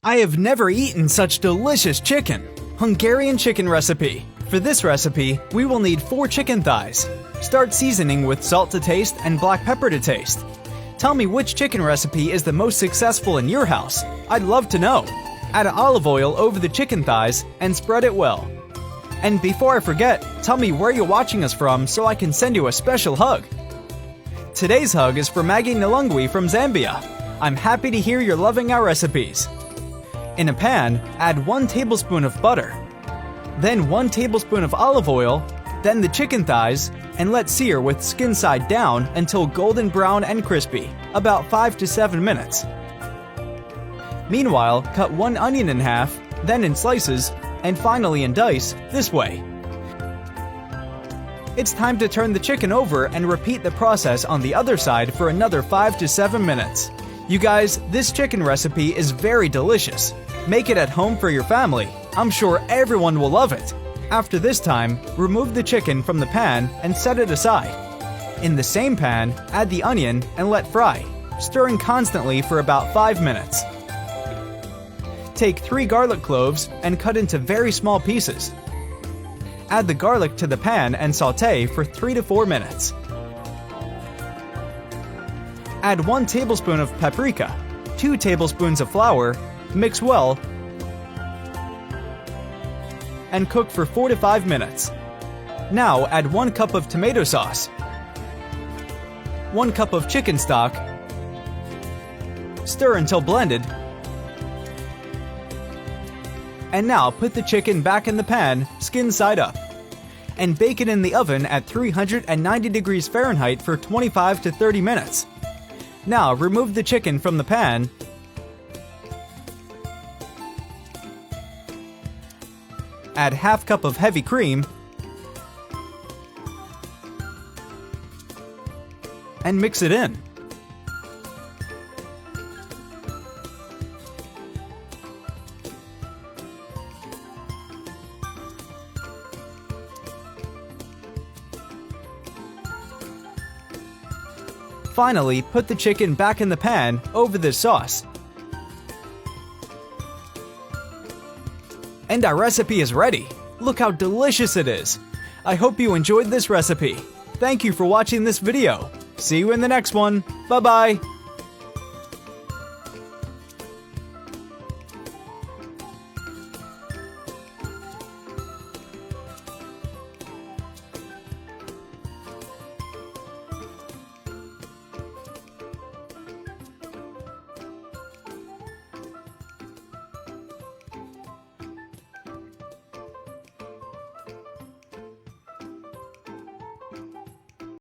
I have never eaten such delicious chicken. Hungarian Chicken Recipe. For this recipe, we will need 4 chicken thighs. Start seasoning with salt to taste and black pepper to taste. Tell me which chicken recipe is the most successful in your house. I'd love to know. Add olive oil over the chicken thighs and spread it well. And before I forget, tell me where you're watching us from so I can send you a special hug. Today's hug is for Maggie Nalungwi from Zambia. I'm happy to hear you're loving our recipes. In a pan, add 1 tablespoon of butter, then 1 tablespoon of olive oil, then the chicken thighs, and let sear with skin side down until golden brown and crispy, about 5 to 7 minutes. Meanwhile, cut 1 onion in half, then in slices, and finally in dice, this way. It's time to turn the chicken over and repeat the process on the other side for another 5 to 7 minutes. You guys, this chicken recipe is very delicious. Make it at home for your family. I'm sure everyone will love it. After this time, remove the chicken from the pan and set it aside. In the same pan, add the onion and let fry, stirring constantly for about 5 minutes. Take 3 garlic cloves and cut into very small pieces. Add the garlic to the pan and sauté for 3 to 4 minutes. Add 1 tablespoon of paprika, 2 tablespoons of flour, mix well, and cook for 4 to 5 minutes. Now add 1 cup of tomato sauce, 1 cup of chicken stock, stir until blended, and now put the chicken back in the pan, skin side up, and bake it in the oven at 390 degrees Fahrenheit for 25 to 30 minutes. Now remove the chicken from the pan add half cup of heavy cream and mix it in. Finally, put the chicken back in the pan over this sauce. And our recipe is ready. Look how delicious it is. I hope you enjoyed this recipe. Thank you for watching this video. See you in the next one. Bye-bye.